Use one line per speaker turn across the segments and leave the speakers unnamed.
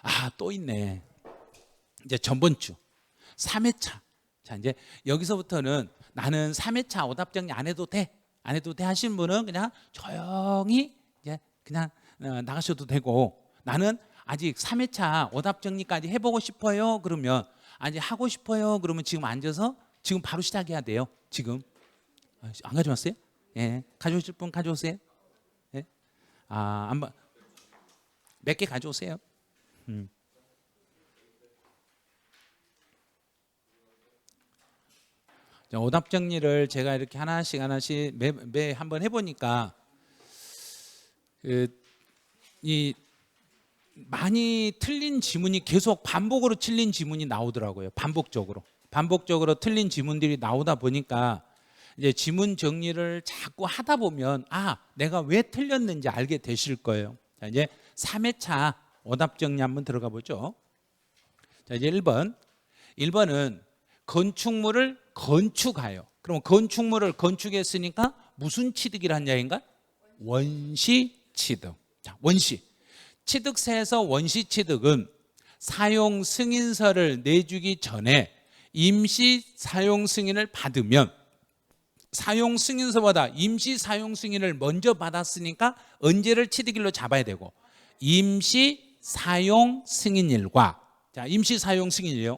아, 또 있네. 이제 전번 주 3회차. 자, 이제 여기서부터는 나는 3회차 오답정리 안 해도 돼. 안 해도 돼 하신 분은 그냥 조용히 이제 그냥 나가셔도 되고, 나는 아직 3회차 오답정리까지 해보고 싶어요. 그러면 아직 하고 싶어요. 그러면 지금 앉아서 지금 바로 시작해야 돼요. 지금 안 가져왔어요? 예, 가져오실 분 가져오세요. 예? 아, 한번 몇 개 가져오세요. 오답 정리를 제가 이렇게 하나씩 매 한번 해보니까 이 많이 틀린 지문이 계속 반복으로 틀린 지문이 나오더라고요. 반복적으로 틀린 지문들이 나오다 보니까 이제 지문 정리를 자꾸 하다 보면 아, 내가 왜 틀렸는지 알게 되실 거예요. 자, 이제 3회차 오답 정리 한번 들어가 보죠. 자, 이제 1번은 건축물을 건축하여. 그럼 건축물을 건축했으니까 무슨 취득이란 이야기인가? 원시 취득. 자, 원시. 취득세에서 원시 취득은 사용 승인서를 내주기 전에 임시 사용 승인을 받으면, 사용 승인서보다 임시 사용 승인을 먼저 받았으니까 언제를 취득일로 잡아야 되고, 임시 사용 승인일과, 자, 임시 사용 승인이에요.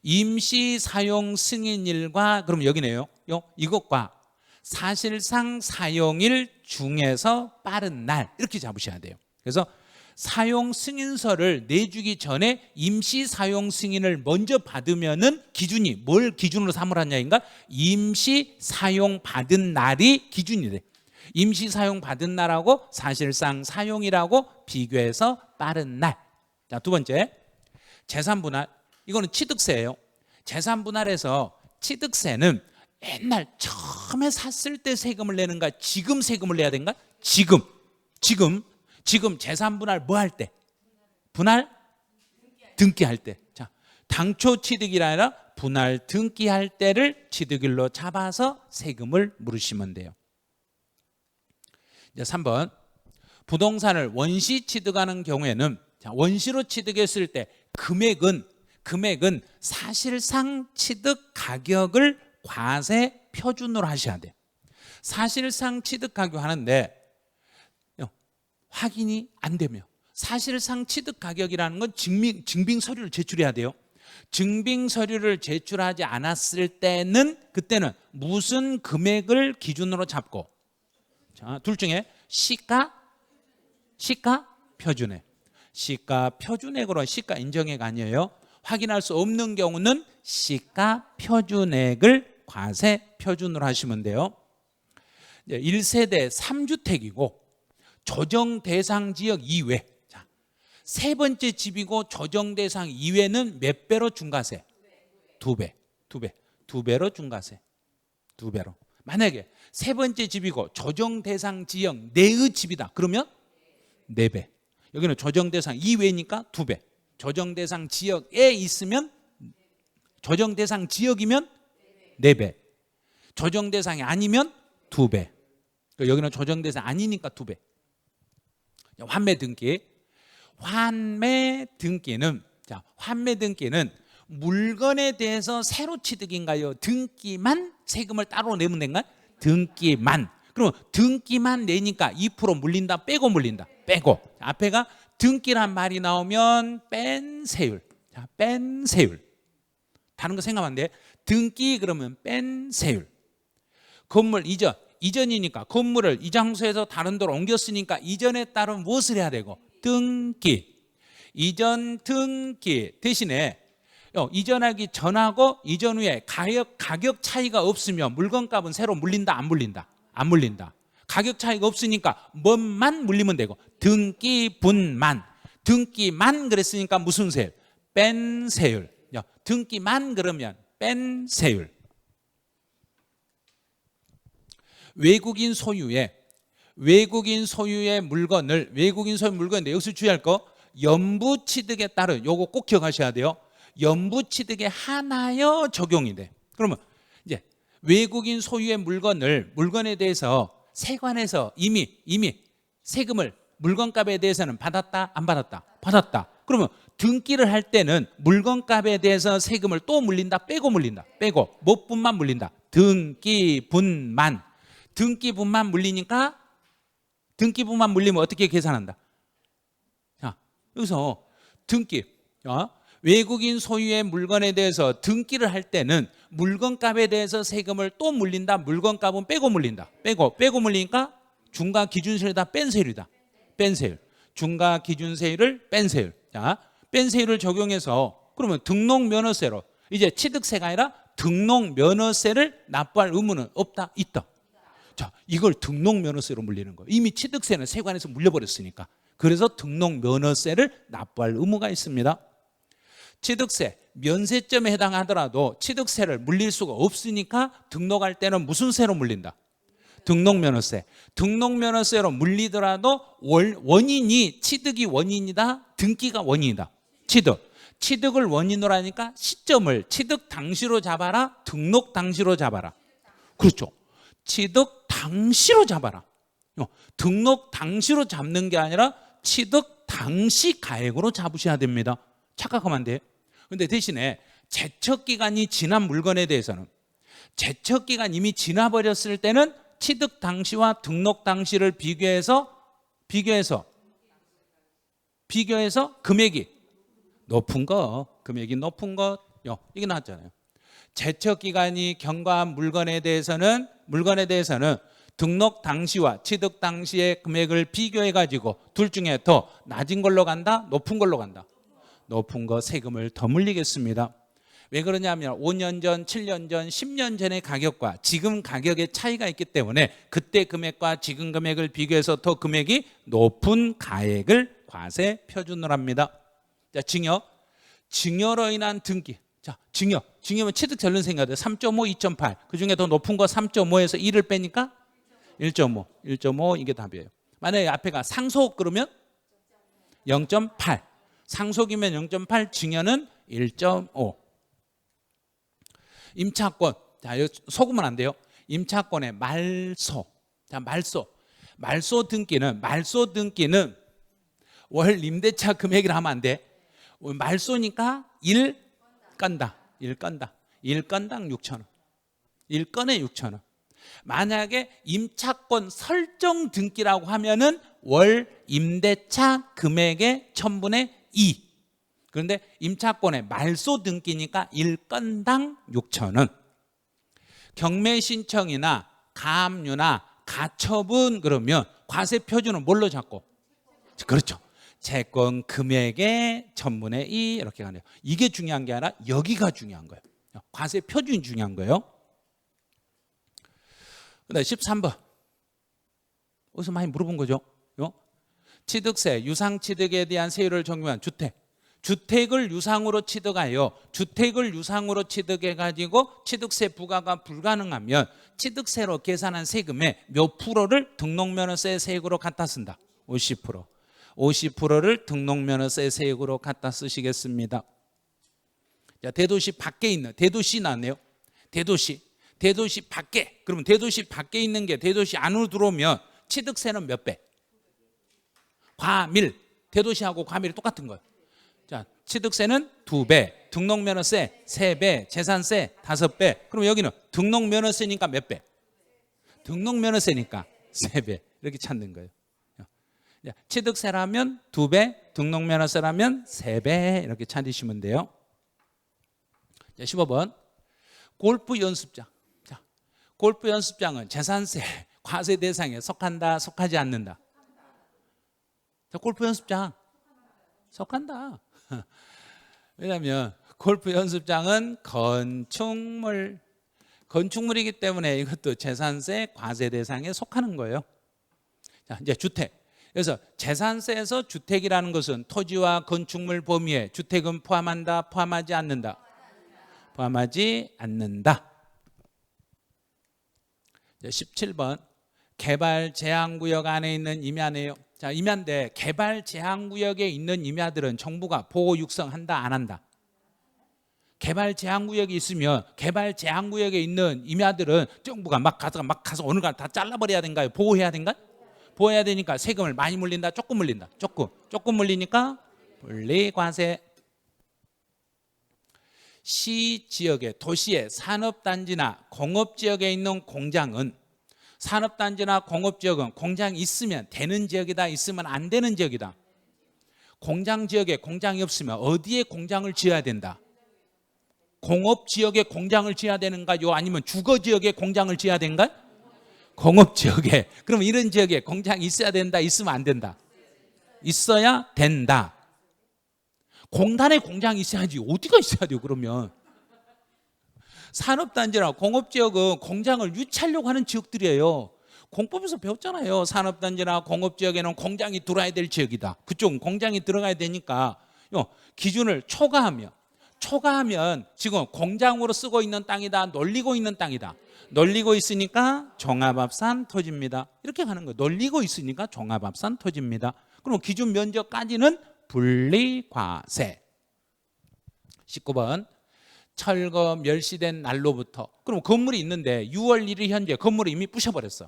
임시 사용 승인일과, 그럼 여기네요. 이것과 사실상 사용일 중에서 빠른 날, 이렇게 잡으셔야 돼요. 그래서 사용 승인서를 내주기 전에 임시 사용 승인을 먼저 받으면은 기준이 뭘 기준으로 삼으라냐인가? 임시 사용 받은 날이 기준이 돼. 임시 사용 받은 날하고 사실상 사용일하고 비교해서 빠른 날. 자, 두 번째, 재산 분할. 이거는 취득세예요. 재산 분할에서 취득세는 옛날 처음에 샀을 때 세금을 내는가, 지금 세금을 내야 되는가? 지금 재산 분할 뭐 할 때? 분할 등기할 때. 자, 당초 취득이 아니라 분할 등기할 때를 취득일로 잡아서 세금을 물으시면 돼요. 이제 3번, 부동산을 원시 취득하는 경우에는, 자, 원시로 취득했을 때 금액은 사실상 취득 가격을 과세 표준으로 하셔야 돼요. 사실상 취득 가격 하는데 확인이 안 되면, 사실상 취득 가격이라는 건 증빙 서류를 제출해야 돼요. 증빙 서류를 제출하지 않았을 때는, 그때는 무슨 금액을 기준으로 잡고, 자, 둘 중에 시가 표준액. 시가 표준액으로, 시가 인정액 아니에요. 확인할 수 없는 경우는 시가 표준액을 과세 표준으로 하시면 돼요. 1세대 3주택이고 조정 대상 지역 이외, 자, 세 번째 집이고 조정 대상 이외는 몇 배로 중과세? 2배로 중과세. 2배로. 만약에 세 번째 집이고 조정 대상 지역 내의 집이다, 그러면 4배. 여기는 조정 대상 이외니까 2배. 조정 대상 지역에 있으면, 조정 대상 지역이면 4배. 조정 대상이 아니면 2배. 여기는 조정 대상 아니니까 2배. 환매 등기. 환매 등기는 물건에 대해서 새로 취득인가요? 등기만 세금을 따로 내면 된가요? 등기만. 그럼 등기만 내니까 2% 물린다, 빼고 물린다? 빼고. 앞에가 등기란 말이 나오면 뺀 세율. 자, 뺀 세율. 다른 거 생각하면 안 돼. 등기 그러면 뺀 세율. 건물 이전이니까 건물을 이 장소에서 다른 데로 옮겼으니까 이전에 따른 무엇을 해야 되고? 등기. 이전 등기 대신에 이전하기 전하고 이전 후에 가격 차이가 없으면 물건값은 새로 물린다, 안 물린다? 안 물린다. 가격 차이가 없으니까 뭐만 물리면 되고, 등기분만. 등기만 그랬으니까 무슨 세율? 뺀 세율. 등기만 그러면 뺀 세율. 외국인 소유의 물건을, 여기서 주의할 거, 연부 취득에 따른, 요거 꼭 기억하셔야 돼요. 연부 취득에 한하여 적용이 돼. 그러면 이제 외국인 소유의 물건에 대해서 세관에서 이미 세금을 물건값에 대해서는 받았다, 안 받았다? 받았다. 그러면 등기를 할 때는 물건값에 대해서 세금을 또 물린다, 빼고 물린다. 빼고 뭐 분만 물린다? 등기분만. 등기분만 물리니까 등기분만 물리면 어떻게 계산한다? 자, 여기서 등기, 외국인 소유의 물건에 대해서 등기를 할 때는 물건값에 대해서 세금을 또 물린다. 물건값은 빼고 물린다. 빼고 물리니까 중과 기준세율이다, 뺀 세율이다. 뺀 세율. 중과 기준세율을 뺀 세율. 자, 뺀 세율을 적용해서 그러면 등록면허세로 이제 취득세가 아니라 등록면허세를 납부할 의무는 없다, 있다. 자, 이걸 등록면허세로 물리는 거예요. 이미 취득세는 세관에서 물려버렸으니까. 그래서 등록면허세를 납부할 의무가 있습니다. 취득세, 면세점에 해당하더라도 취득세를 물릴 수가 없으니까 등록할 때는 무슨 세로 물린다? 등록면허세. 등록면허세로 물리더라도 원인이 취득이 원인이다, 등기가 원인이다. 취득을 원인으로 하니까 시점을 취득 당시로 잡아라, 등록 당시로 잡아라. 그렇죠. 취득 당시로 잡아라. 등록 당시로 잡는 게 아니라 취득 당시 가액으로 잡으셔야 됩니다. 착각하면 안 돼요. 근데 대신에 제척기간이 지난 물건에 대해서는 제척기간 이미 지나버렸을 때는 취득 당시와 등록 당시를 비교해서 금액이 높은 것 이게 나왔잖아요. 제척기간이 경과한 물건에 대해서는 등록 당시와 취득 당시의 금액을 비교해가지고 둘 중에 더 낮은 걸로 간다, 높은 걸로 간다. 높은 거 세금을 더 물리겠습니다. 왜 그러냐면 5년 전, 7년 전, 10년 전의 가격과 지금 가격의 차이가 있기 때문에 그때 금액과 지금 금액을 비교해서 더 금액이 높은 가액을 과세 표준으로 합니다. 자, 증여로 인한 등기. 자, 증여면 취득 전륜 생각해요. 3.5, 2.8. 그중에 더 높은 거 3.5에서 1을 빼니까 1.5 이게 답이에요. 만약에 앞에가 상속 그러면 0.8. 상속이면 0.8, 증여는 1.5. 임차권. 자, 속으면 안 돼요. 임차권의 말소. 자, 말소 등기는 월 임대차 금액이라 하면 안 돼. 말소니까 1 건당 6천 원. 1건에 6천 원. 만약에 임차권 설정 등기라고 하면은 월 임대차 금액의 1000분의 2. 그런데 임차권의 말소 등기니까 1건당 6천 원. 경매 신청이나 가압류나 가처분 그러면 과세 표준은 뭘로 잡고? 그렇죠. 채권 금액의 1000분의 2 이렇게 가네요. 이게 중요한 게 아니라 여기가 중요한 거예요. 과세 표준이 중요한 거예요. 그다음 13번. 어디서 많이 물어본 거죠? 취득세, 유상취득에 대한 세율을 적용한 주택을 유상으로 취득하여 주택을 유상으로 취득해가지고 취득세 부과가 불가능하면 취득세로 계산한 세금의 몇 프로를 등록면허세 세액으로 갖다 쓴다? 50%. 50%를 등록면허세 세액으로 갖다 쓰시겠습니다. 자, 대도시 밖에 있는 대도시 나왔네요. 대도시 밖에. 그러면 대도시 밖에 있는 게 대도시 안으로 들어오면 취득세는 몇 배? 과밀. 대도시하고 과밀이 똑같은 거예요. 자, 취득세는 2배, 등록면허세 3배, 재산세 5배. 그럼 여기는 등록면허세니까 몇 배? 등록면허세니까 3배. 이렇게 찾는 거예요. 취득세라면 2배, 등록면허세라면 3배 이렇게 찾으시면 돼요. 자, 15번. 골프 연습장. 자, 골프 연습장은 재산세 과세 대상에 속한다, 속하지 않는다? 자, 골프 연습장 속한다. 왜냐하면 골프 연습장은 건축물이기 때문에 이것도 재산세 과세 대상에 속하는 거예요. 자, 이제 주택. 그래서 재산세에서 주택이라는 것은 토지와 건축물 범위에 주택은 포함한다, 포함하지 않는다? 포함하지 않는다. 17번. 개발 제한구역 안에 있는 임야네요. 자, 임야인데 개발 제한구역에 있는 임야들은 정부가 보호 육성한다, 안 한다? 개발 제한구역이 있으면 개발 제한구역에 있는 임야들은 정부가 막 가서 어느 날 다 잘라버려야 된가요? 보호해야 된가요? 보호해야 되니까 세금을 많이 물린다, 조금 물린다? 조금 물리니까 분리과세 시 지역의 도시의 산업단지나 공업지역에 있는 공장은 산업단지나 공업지역은 공장이 있으면 되는 지역이다, 있으면 안 되는 지역이다. 공장 지역에 공장이 없으면 어디에 공장을 지어야 된다? 공업지역에 공장을 지어야 되는가요? 아니면 주거지역에 공장을 지어야 되는가? 공업지역에. 그럼 이런 지역에 공장이 있어야 된다, 있으면 안 된다? 있어야 된다. 공단에 공장이 있어야지 어디가 있어야 돼요 그러면? 산업단지나 공업지역은 공장을 유치하려고 하는 지역들이에요. 공법에서 배웠잖아요. 산업단지나 공업지역에는 공장이 들어와야 될 지역이다. 그쪽은 공장이 들어가야 되니까 기준을 초과하면 지금 공장으로 쓰고 있는 땅이다, 놀리고 있는 땅이다. 놀리고 있으니까 종합합산 토지입니다. 이렇게 가는 거예요. 놀리고 있으니까 종합합산 토지입니다. 그럼 기준 면적까지는 분리과세. 19번 철거 멸시된 날로부터. 그럼 건물이 있는데 6월 1일 현재 건물을 이미 부셔버렸어.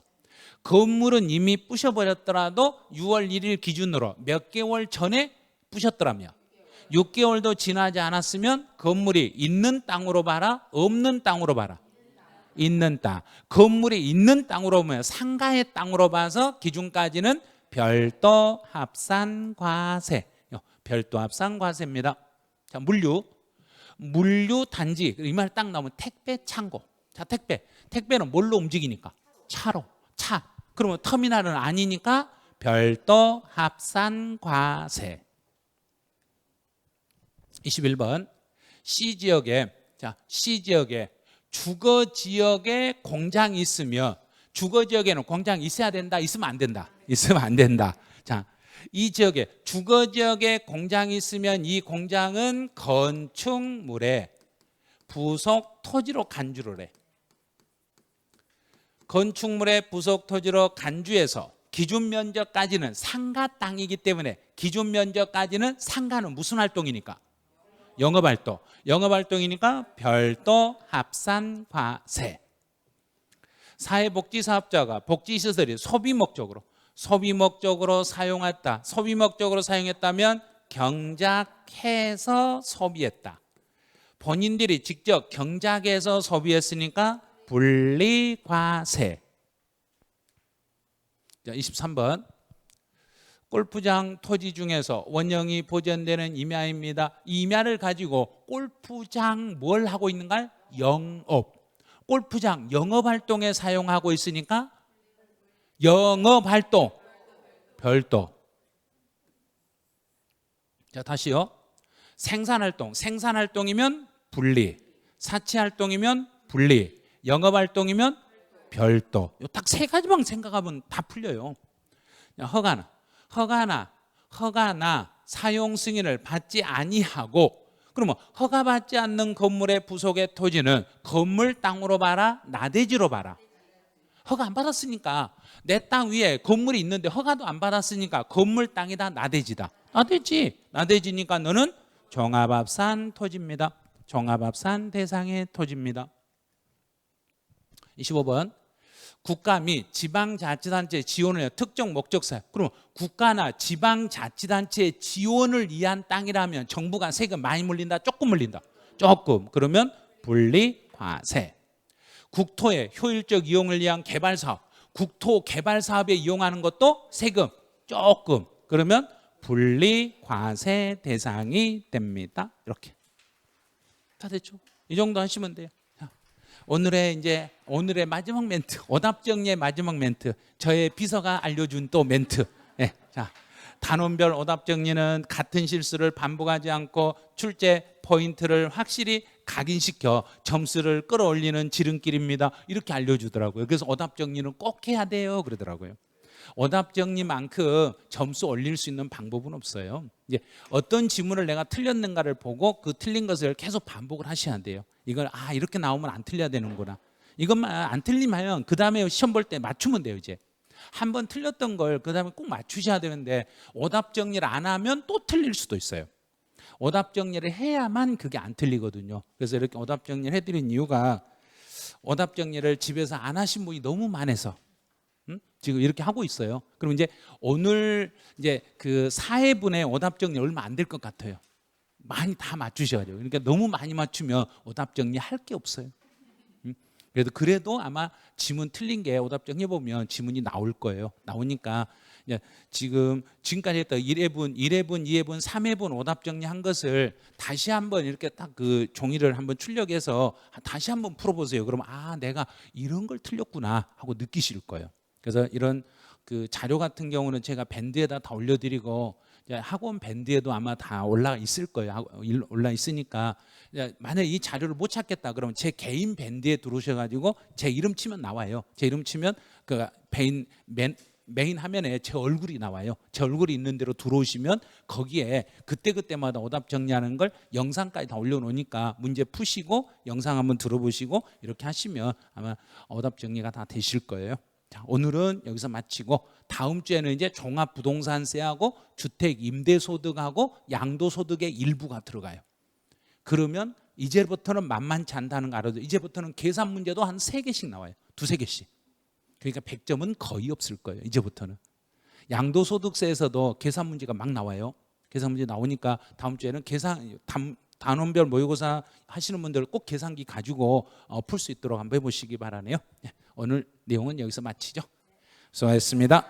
건물은 이미 부셔버렸더라도 6월 1일 기준으로 몇 개월 전에 부셨더라며 6개월도 지나지 않았으면 건물이 있는 땅으로 봐라, 없는 땅으로 봐라? 있는 땅. 건물이 있는 땅으로 보면 상가의 땅으로 봐서 기준까지는 별도 합산과세. 별도 합산과세입니다. 자, 물류 단지. 이 말 딱 나오면 택배 창고. 자, 택배는 뭘로 움직이니까? 차. 그러면 터미널은 아니니까 별도 합산과세. 21번 C지역에 주거지역에 공장이 있으면 주거지역에는 공장이 있어야 된다, 있으면 안 된다? 있으면 안 된다. 자, 이 지역에 주거지역에 공장이 있으면 이 공장은 건축물의 부속 토지로 간주를 해. 건축물의 부속 토지로 간주해서 기준 면적까지는 상가 땅이기 때문에 기준 면적까지는 상가는 무슨 활동이니까? 영업활동. 영업활동이니까 별도 합산과세. 사회복지사업자가 복지시설이 소비 목적으로 사용했다. 소비 목적으로 사용했다면 경작해서 소비했다. 본인들이 직접 경작해서 소비했으니까 분리과세. 자, 23번 골프장 토지 중에서 원형이 보존되는 임야입니다. 이 임야를 가지고 골프장 뭘 하고 있는가? 영업. 골프장 영업활동에 사용하고 있으니까 영업활동 별도. 자, 다시요. 생산활동이면 분리, 사치활동이면 분리, 영업활동이면 별도. 딱 세 가지만 생각하면 다 풀려요. 허가나 사용 승인을 받지 아니하고, 그러면 허가받지 않는 건물의 부속의 토지는 건물 땅으로 봐라, 나대지로 봐라? 허가 안 받았으니까 내 땅 위에 건물이 있는데 허가도 안 받았으니까 건물 땅이다, 나대지다? 나대지니까 너는 종합합산 토지입니다. 종합합산 대상의 토지입니다. 25번 국가 및 지방자치단체 지원을 해요. 특정 목적사. 그럼 국가나 지방자치단체의 지원을 위한 땅이라면 정부가 세금 많이 물린다, 조금 물린다? 조금. 그러면 분리과세. 국토의 효율적 이용을 위한 개발사업, 국토 개발사업에 이용하는 것도 세금 조금. 그러면 분리과세 대상이 됩니다. 이렇게 다 됐죠? 이 정도 하시면 돼요. 오늘의 마지막 멘트, 오답정리의 마지막 멘트, 저의 비서가 알려준 또 멘트. 네, 자, 단원별 오답정리는 같은 실수를 반복하지 않고 출제 포인트를 확실히 각인시켜 점수를 끌어올리는 지름길입니다. 이렇게 알려주더라고요. 그래서 오답정리는 꼭 해야 돼요 그러더라고요. 오답정리만큼 점수 올릴 수 있는 방법은 없어요. 이제 어떤 지문을 내가 틀렸는가를 보고 그 틀린 것을 계속 반복을 하셔야 돼요. 이걸 이렇게 나오면 안 틀려야 되는구나. 이것만 안 틀리면 그 다음에 시험 볼 때 맞추면 돼요. 이제 한 번 틀렸던 걸 그 다음에 꼭 맞추셔야 되는데 오답 정리를 안 하면 또 틀릴 수도 있어요. 오답 정리를 해야만 그게 안 틀리거든요. 그래서 이렇게 오답 정리를 해드린 이유가 오답 정리를 집에서 안 하신 분이 너무 많아서 지금 이렇게 하고 있어요. 그럼 이제 오늘 이제 그 4회분의 오답 정리 얼마 안 될 것 같아요. 많이 다 맞추셔야 돼요. 그러니까 너무 많이 맞추면 오답 정리할 게 없어요. 그래도 아마 지문 틀린 게 오답 정리해 보면 지문이 나올 거예요. 나오니까 이제 지금까지 했던 1회분, 2회분, 3회분 오답 정리한 것을 다시 한번 이렇게 딱 그 종이를 한번 출력해서 다시 한번 풀어보세요. 그러면 아, 내가 이런 걸 틀렸구나 하고 느끼실 거예요. 그래서 이런 그 자료 같은 경우는 제가 밴드에다 다 올려드리고 학원 밴드에도 아마 다 올라 있을 거예요. 올라 있으니까 만약에 이 자료를 못 찾겠다 그러면 제 개인 밴드에 들어오셔가지고 제 이름 치면 나와요. 제 이름 치면 그 메인 화면에 제 얼굴이 나와요. 제 얼굴이 있는 대로 들어오시면 거기에 그때그때마다 오답 정리하는 걸 영상까지 다 올려놓으니까 문제 푸시고 영상 한번 들어보시고 이렇게 하시면 아마 오답 정리가 다 되실 거예요. 자, 오늘은 여기서 마치고 다음 주에는 이제 종합부동산세하고 주택 임대소득하고 양도소득의 일부가 들어가요. 그러면 이제부터는 만만치 않다는 거 알아도 이제부터는 계산 문제도 한 3개씩 나와요. 2-3개씩. 그러니까 100점은 거의 없을 거예요. 이제부터는. 양도소득세에서도 계산 문제가 막 나와요. 계산 문제 나오니까 다음 주에는 단원별 모의고사 하시는 분들 꼭 계산기 가지고 풀 수 있도록 한번 해보시기 바라네요. 오늘 내용은 여기서 마치죠. 수고하셨습니다.